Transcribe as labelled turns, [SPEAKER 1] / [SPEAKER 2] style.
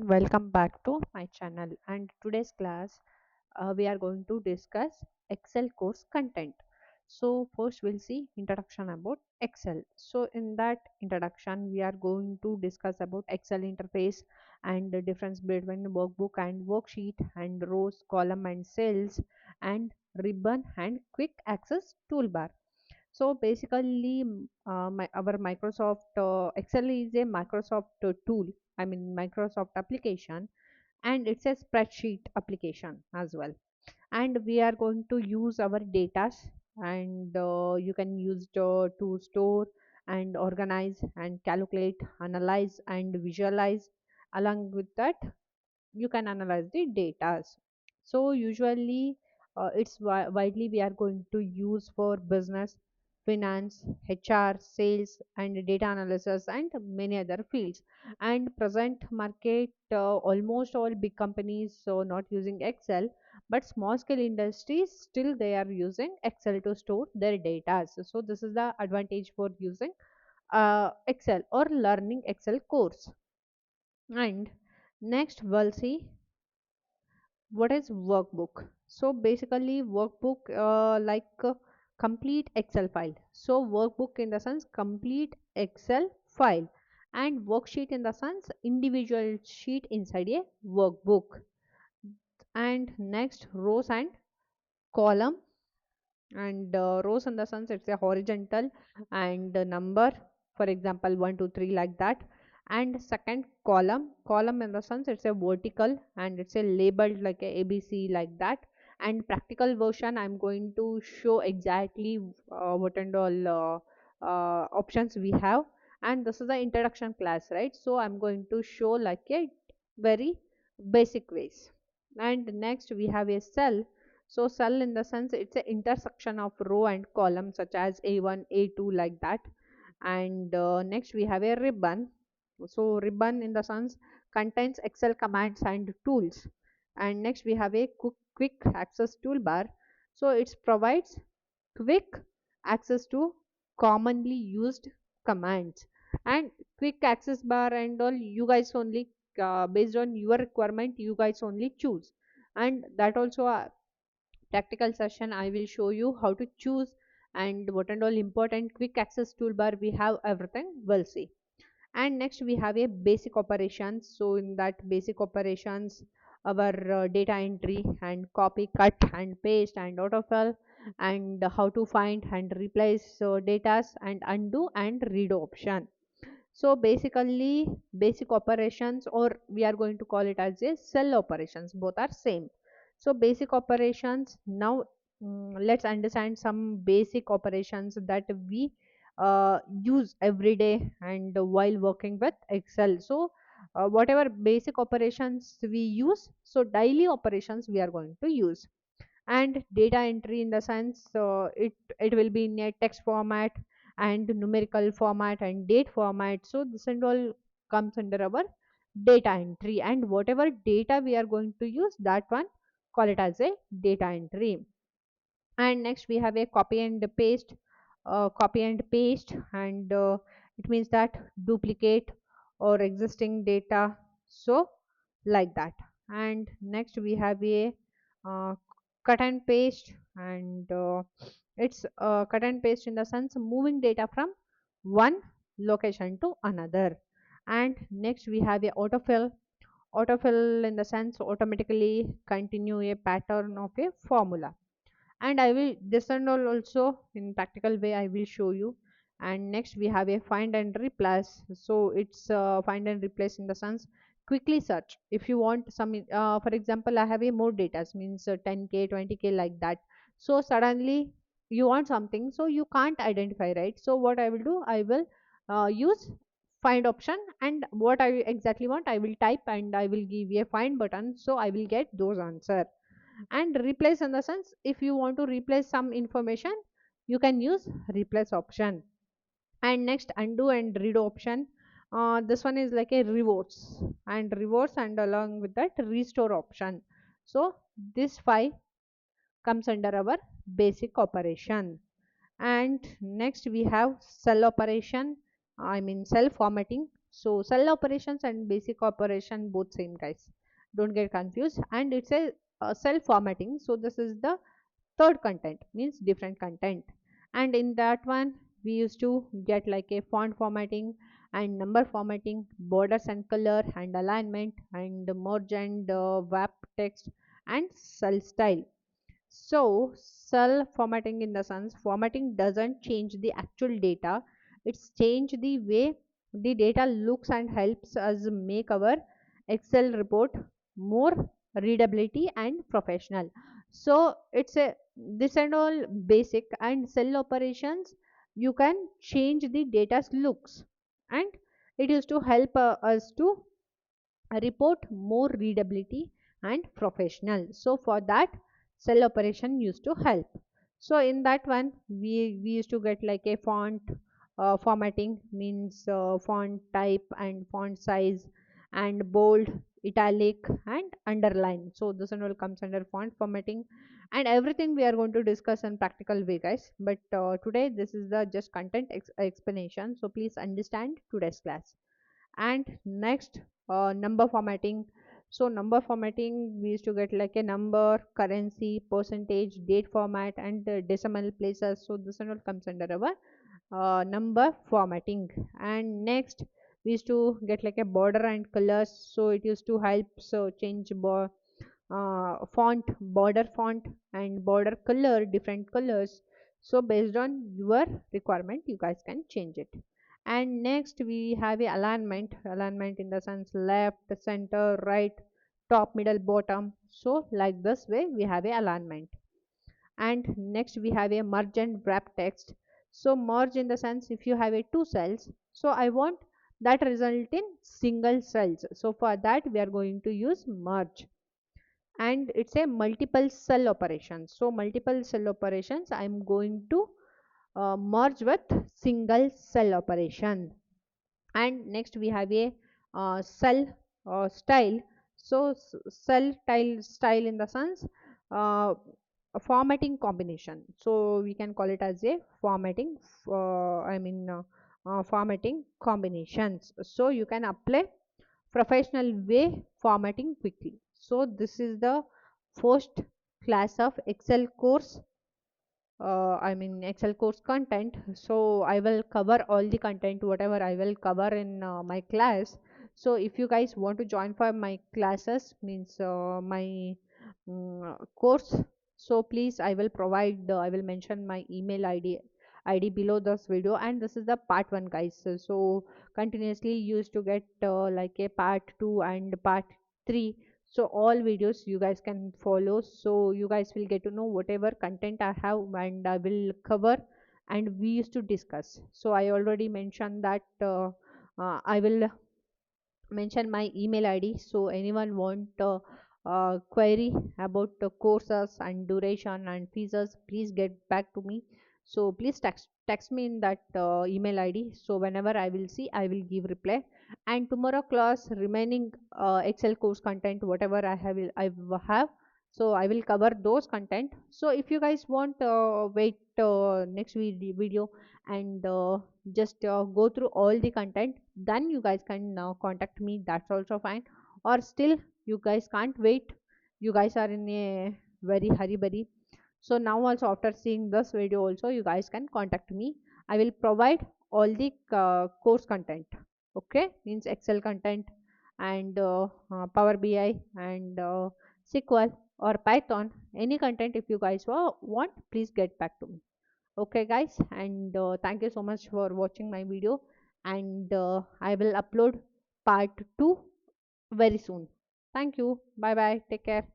[SPEAKER 1] everyone, welcome back to my channel. And today's class, we are going to discuss Excel course content. So, first, we'll see introduction about Excel. So, in that introduction, we are going to discuss about Excel interface and the difference between workbook and worksheet, and rows, column, and cells, and ribbon and quick access toolbar. So basically, our Microsoft Excel is a Microsoft tool. I mean Microsoft application, and it's a spreadsheet application as well. And we are going to use our data, and you can use to store and organize and calculate, analyze and visualize. Along with that, you can analyze the data. So usually it's widely we are going to use for business, finance, HR, sales and data analysis and many other fields. And present market, almost all big companies so not using Excel, but small scale industries still they are using Excel to store their data. So this is the advantage for using Excel or learning Excel course. And next we'll see what is workbook. So basically workbook complete Excel file. So workbook in the sense complete Excel file, and worksheet in the sense individual sheet inside a workbook. And next rows and column, and rows in the sense it's a horizontal and a number, for example 1 2 3 like that. And second column in the sense it's a vertical and it's a labeled like a ABC like that. And practical version I'm going to show exactly what and all options we have. And this is the introduction class, right? So I'm going to show like a very basic ways. And next we have a cell. So cell in the sense it's an intersection of row and column such as A1, A2 like that. And next we have a ribbon. So ribbon in the sense contains Excel commands and tools. And next we have a quick access toolbar. So it provides quick access to commonly used commands. And quick access bar and all you guys only based on your requirement you guys only choose. And that also practical session I will show you how to choose and what and all important quick access toolbar we have everything we'll see. And next we have a basic operations. So in that basic operations our data entry and copy cut and paste and autofill, and how to find and replace data and undo and redo option. So basically basic operations, or we are going to call it as a cell operations, both are same. So basic operations now, let's understand some basic operations that we use every day and while working with Excel. So whatever basic operations we use, so daily operations we are going to use. And data entry in the sense it will be in a text format and numerical format and date format. So this and all comes under our data entry, and whatever data we are going to use, that one call it as a data entry. And next we have a copy and paste, and it means that duplicate or existing data, so like that. And next we have a uh, cut and paste, and it's cut and paste in the sense moving data from one location to another. And next we have a autofill in the sense automatically continue a pattern of a formula. And I will this and all also in practical way I will show you. And next we have a find and replace. So it's find and replace in the sense quickly search if you want some for example I have a more data means 10K 20K like that. So suddenly you want something, so you can't identify, right? So what I will do, I will use find option, and what I exactly want I will type and I will give a find button, so I will get those answer. And replace in the sense if you want to replace some information, you can use replace option. And next undo and redo option, this one is like a reverse and along with that restore option. So this five comes under our basic operation. And next we have cell operation, I mean cell formatting. So cell operations and basic operation both same, guys, don't get confused. And it's a cell formatting, so this is the third content, means different content. And in that one we used to get like a font formatting and number formatting, borders and color and alignment and merge and wrap text and cell style. So, cell formatting in the sense, formatting doesn't change the actual data, it's change the way the data looks and helps us make our Excel report more readability and professional. So, it's a this and all basic. And cell operations, you can change the data's looks, and it is to help us to report more readability and professional. So for that, cell operation used to help. So in that one we used to get like a font formatting, means font type and font size and bold, italic and underline. So this one all comes under font formatting, and everything we are going to discuss in practical way, guys. But today this is the just content explanation, so please understand today's class. And next, number formatting. So number formatting, we used to get like a number, currency, percentage, date format and decimal places. So this one all comes under our number formatting. And next we used to get like a border and colors, so it used to help so change font, border font and border color, different colors. So based on your requirement you guys can change it. And next we have a alignment in the sense left, center, right, top, middle, bottom. So like this way we have a alignment. And next we have a merge and wrap text. So merge in the sense, if you have a two cells, so I want that result in single cells, so for that we are going to use merge. And it's a multiple cell operation, so multiple cell operations I'm going to merge with single cell operation. And next we have a cell style. So cell style in the sense uh, a formatting combination, so we can call it as a formatting formatting combinations, so you can apply professional way formatting quickly. So this is the first class of Excel course, Excel course content. So I will cover all the content whatever I will cover in my class. So if you guys want to join for my classes, means my course, so please I will provide I will mention my email id below this video. And this is the part 1, guys. So continuously used to get like a part 2 and part 3, so all videos you guys can follow, so you guys will get to know whatever content I have and I will cover and we used to discuss. So I already mentioned that I will mention my email id, so anyone want query about the courses and duration and fees, please get back to me. So please text me in that email id, so whenever I will see I will give reply. And tomorrow class remaining Excel course content whatever I have, so I will cover those content. So if you guys want wait next video and just go through all the content, then you guys can contact me, that's also fine. Or still you guys can't wait, you guys are in a very hurry, so now also after seeing this video also you guys can contact me. I will provide all the course content, okay, means Excel content and Power BI and SQL or Python, any content if you guys want, please get back to me. Okay, guys, and thank you so much for watching my video. And I will upload part 2 very soon. Thank you. Bye bye. Take care.